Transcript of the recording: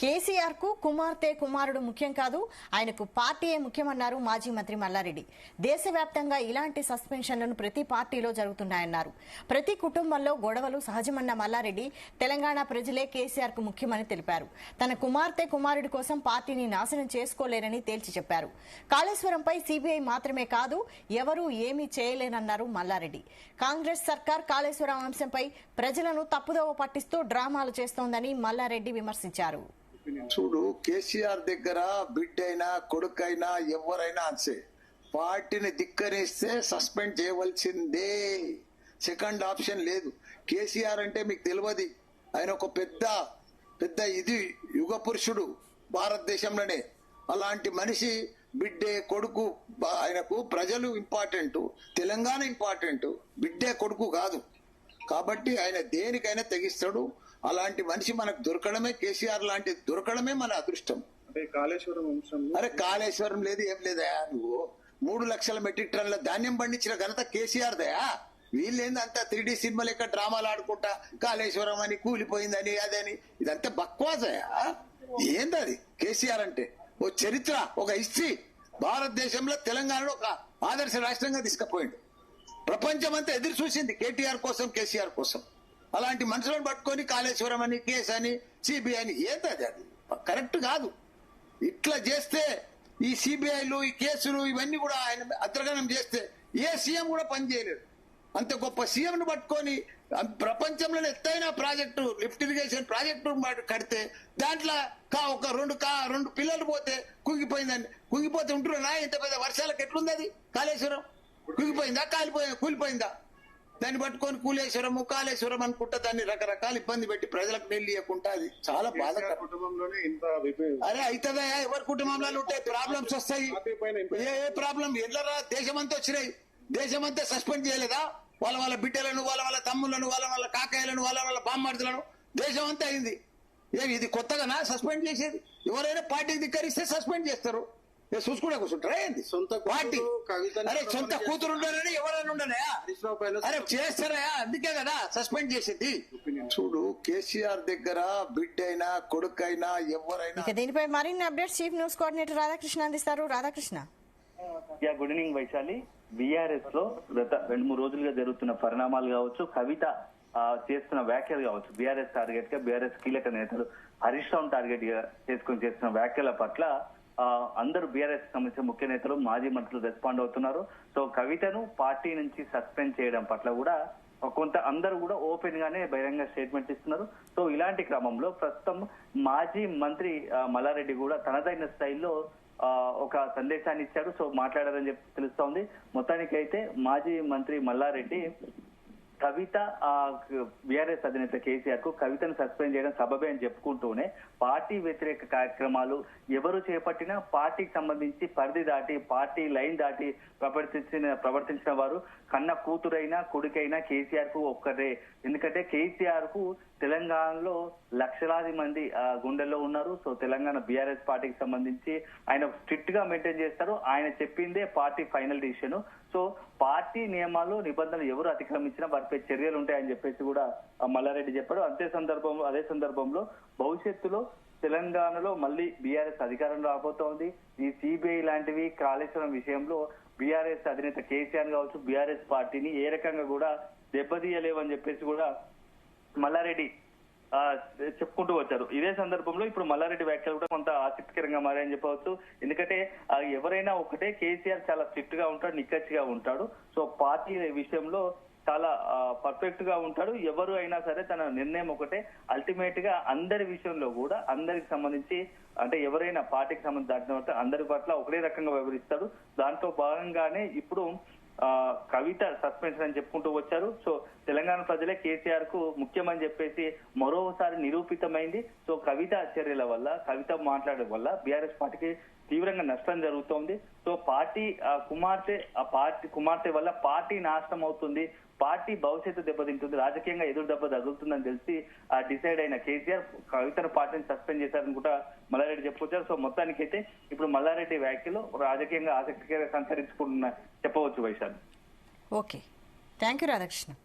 కేసీఆర్ కు కుమార్తె కుమారుడు ముఖ్యం కాదు, ఆయనకు పార్టీయే ముఖ్యమన్నారు మాజీ మంత్రి మల్లారెడ్డి. దేశవ్యాప్తంగా ఇలాంటి సస్పెన్షన్లను ప్రతి పార్టీలో జరుగుతున్నాయన్నారు. ప్రతి కుటుంబంలో గొడవలు సహజమన్న మల్లారెడ్డి తెలంగాణ ప్రజలే కేసీఆర్ కు ముఖ్యమని తెలిపారు. తన కుమార్తె కుమారుడి కోసం పార్టీని నాశనం చేసుకోలేరని తేల్చి చెప్పారు. కాళేశ్వరంపై సీబీఐ మాత్రమే కాదు, ఎవరూ ఏమీ చేయలేనన్నారు మల్లారెడ్డి. కాంగ్రెస్ సర్కార్ కాళేశ్వరం అంశంపై ప్రజలను తప్పుదోవ పట్టిస్తూ డ్రామాలు చేస్తోందని మల్లారెడ్డి విమర్శించారు. చూడు, కేసీఆర్ దగ్గర బిడ్డైనా కొడుకైనా ఎవరైనా అంతే. పార్టీని ధిక్కరిస్తే సస్పెండ్ చేయవలసిందే, సెకండ్ ఆప్షన్ లేదు. కేసీఆర్ అంటే మీకు తెలియదు, ఆయన ఒక పెద్ద ఇది యుగ పురుషుడు భారతదేశంలోనే. అలాంటి మనిషి బిడ్డే కొడుకు, ఆయనకు ప్రజలు ఇంపార్టెంట్, తెలంగాణ ఇంపార్టెంట్, బిడ్డే కొడుకు కాదు. కాబట్టి ఆయన దేనికైనా తెగిస్తాడు. అలాంటి మనిషి మనకు దొరకడమే, కేసీఆర్ లాంటి దొరకడమే మన అదృష్టం. అరే కాళేశ్వరం లేదు, ఏం లేదా? నువ్వు 3 లక్షల మెట్రిక్ టన్నుల ధాన్యం పండించిన ఘనత కేసీఆర్ దయా. వీళ్ళేందంతా 3D సినిమా లెక్క డ్రామాలు ఆడుకుంటా కాళేశ్వరం అని కూలిపోయిందని అదని, ఇదంతా బక్వాసయా. ఏందది? కేసీఆర్ అంటే ఓ చరిత్ర, ఒక హిస్టరీ. భారతదేశంలో తెలంగాణలో ఒక ఆదర్శ రాష్ట్రంగా తీసుకుపోయిండు. ప్రపంచం అంతా ఎదురు చూసింది కేటీఆర్ కోసం, కేసీఆర్ కోసం. అలాంటి మనుషులను పట్టుకొని కాళేశ్వరం అని, కేసు అని, సిబిఐ అని, ఏంటది? అది కరెక్ట్ కాదు. ఇట్లా చేస్తే ఈ సిబిఐలు, ఈ కేసులు ఇవన్నీ కూడా ఆయన అద్రగణం చేస్తే ఏ సీఎం కూడా పనిచేయలేడు. అంత గొప్ప సీఎం ను పట్టుకొని ప్రపంచంలోనే ఎత్తైన ప్రాజెక్టు, లిఫ్ట్ ఇరిగేషన్ ప్రాజెక్టు కడితే దాంట్లో ఒక రెండు పిల్లలు పోతే కుంగిపోతే ఉంటున్నా. ఇంత పెద్ద వర్షాలకు ఎట్లుంది అది? కాళేశ్వరం కుంగిపోయిందా, కూలిపోయిందా? దాన్ని పట్టుకొని కాళేశ్వరం అనుకుంటా దాన్ని రకరకాల ఇబ్బంది పెట్టి ప్రజలకు నీళ్ళు ఇవ్వకుండా, అది చాలా బాధకరం. అరే అవుతుందా? ఎవరి కుటుంబంలో ఉంటాయి ప్రాబ్లమ్స్, వస్తాయి. ఏ ప్రాబ్లం ఎట్లరా? దేశమంతా వచ్చినాయి, దేశమంతా సస్పెండ్ చేయలేదా? వాళ్ళ బిడ్డలను, వాళ్ళ తమ్ములను, వాళ్ళ కాకాయలను, వాళ్ళ బామ్మర్దులను, దేశం అంతా అయింది. ఇది కొత్తగానా సస్పెండ్ చేసేది? ఎవరైనా పార్టీకి ధిక్కరిస్తే సస్పెండ్ చేస్తారు. చూసుకుంటే కూర్చుంటారా ఏంది? సొంత పార్టీ, అరే సొంత కూతురు ఉండాలని ఎవరైనా ఉండనయా? అరే చేస్తారా? అందుకే కదా సస్పెండ్ చేసేది. చూడు, కేసీఆర్ దగ్గర బిడ్డైనా కొడుకైనా ఎవరైనా. దీనిపై మరిన్ని updates chief news coordinator Radhakrishna అందిస్తారు. Radhakrishna. Good evening Vaishali. BRS లో గత 2-3 రోజులుగా జరుగుతున్న పరిణామాలు కావచ్చు, కవిత చేస్తున్న వ్యాఖ్యలు కావచ్చు, బీఆర్ఎస్ టార్గెట్ గా బీఆర్ఎస్ కీలక నేతలు హరీష్ రావు టార్గెట్ గా చేసుకుని చేస్తున్న వ్యాఖ్యల పట్ల అందరూ బీఆర్ఎస్ సంబంధించిన ముఖ్య నేతలు, మాజీ మంత్రులు రెస్పాండ్ అవుతున్నారు. సో కవితను పార్టీ నుంచి సస్పెండ్ చేయడం పట్ల కూడా కొంత అందరూ కూడా ఓపెన్ గానే బహిరంగ స్టేట్మెంట్ ఇస్తున్నారు. సో ఇలాంటి క్రమంలో ప్రస్తుతం మాజీ మంత్రి మల్లారెడ్డి కూడా తనదైన స్టైల్లో ఒక సందేశాన్ని ఇచ్చారు. సో మాట్లాడారని చెప్పి తెలుస్తోంది. మొత్తానికి అయితే మాజీ మంత్రి మల్లారెడ్డి కవిత బీఆర్ఎస్ అధినేత కేసీఆర్ కు కవితను సస్పెండ్ చేయడం సబబే అని చెప్పుకుంటూనే పార్టీ వ్యతిరేక కార్యక్రమాలు ఎవరు చేపట్టినా పార్టీకి సంబంధించి పరిధి దాటి, పార్టీ లైన్ దాటి ప్రవర్తించిన వారు కన్న కూతురైనా కొడుకైనా కేసీఆర్ కు ఒక్కటే. ఎందుకంటే కేసీఆర్ కు తెలంగాణలో లక్షలాది మంది గుండెల్లో ఉన్నారు. సో తెలంగాణ బీఆర్ఎస్ పార్టీకి సంబంధించి ఆయన స్ట్రిక్ట్ గా మెయింటైన్ చేస్తారు. ఆయన చెప్పిందే party final decision. So party నియమాలు, నిబంధనలు ఎవరు అతిక్రమించినా వారిపై చర్యలు ఉంటాయని చెప్పేసి కూడా మల్లారెడ్డి చెప్పాడు. అదే సందర్భంలో భవిష్యత్తులో తెలంగాణలో మళ్ళీ బీఆర్ఎస్ అధికారం రాబోతోంది. ఈ సిబిఐ లాంటివి కాళేశ్వరం విషయంలో బీఆర్ఎస్ అధినేత కేసీఆర్ కావచ్చు, బీఆర్ఎస్ పార్టీని ఏ రకంగా కూడా దెబ్బతీయలేవని చెప్పేసి కూడా మల్లారెడ్డి చెప్పుకుంటూ వచ్చారు. ఇదే సందర్భంలో ఇప్పుడు మల్లారెడ్డి వ్యాఖ్యలు కూడా కొంత ఆసక్తికరంగా మారాయని చెప్పవచ్చు. ఎందుకంటే ఎవరైనా ఒకటే, కేసీఆర్ చాలా స్ట్రిక్ట్ గా ఉంటాడు, నిక్కచ్చిగా ఉంటాడు. సో పార్టీ విషయంలో చాలా పర్ఫెక్ట్ గా ఉంటాడు. ఎవరు అయినా సరే తన నిర్ణయం ఒకటే. అల్టిమేట్ గా అందరి విషయంలో కూడా అందరికి సంబంధించి, అంటే ఎవరైనా పార్టీకి సంబంధించి దాటిన అందరి పట్ల ఒకటే రకంగా వ్యవహరిస్తాడు. దాంట్లో భాగంగానే ఇప్పుడు కవిత సస్పెన్షన్ అని చెప్పుకుంటూ వచ్చారు. సో తెలంగాణ ప్రజలే కేసీఆర్ కు ముఖ్యమని చెప్పేసి మరోసారి నిరూపితమైంది. సో కవిత చర్యల వల్ల, కవిత మాట్లాడడం వల్ల బీఆర్ఎస్ పార్టీకి తీవ్రంగా నష్టం జరుగుతోంది. సో పార్టీ కుమార్తె వల్ల పార్టీ నాశనం అవుతుంది, పార్టీ భవిష్యత్తు దెబ్బతింటుంది, రాజకీయంగా ఎదురు దెబ్బ తగులుతుందని తెలిసి డిసైడ్ అయిన కేసీఆర్ కవితను పార్టీని సస్పెండ్ చేశారని కూడా మల్లారెడ్డి చెప్పుకొచ్చారు. సో మొత్తానికైతే ఇప్పుడు మల్లారెడ్డి వ్యాఖ్యలు రాజకీయంగా ఆసక్తికరంగా సంతరించుకుంటున్న చెప్పవచ్చు Vaishali. Okay, thank you Radhakrishna.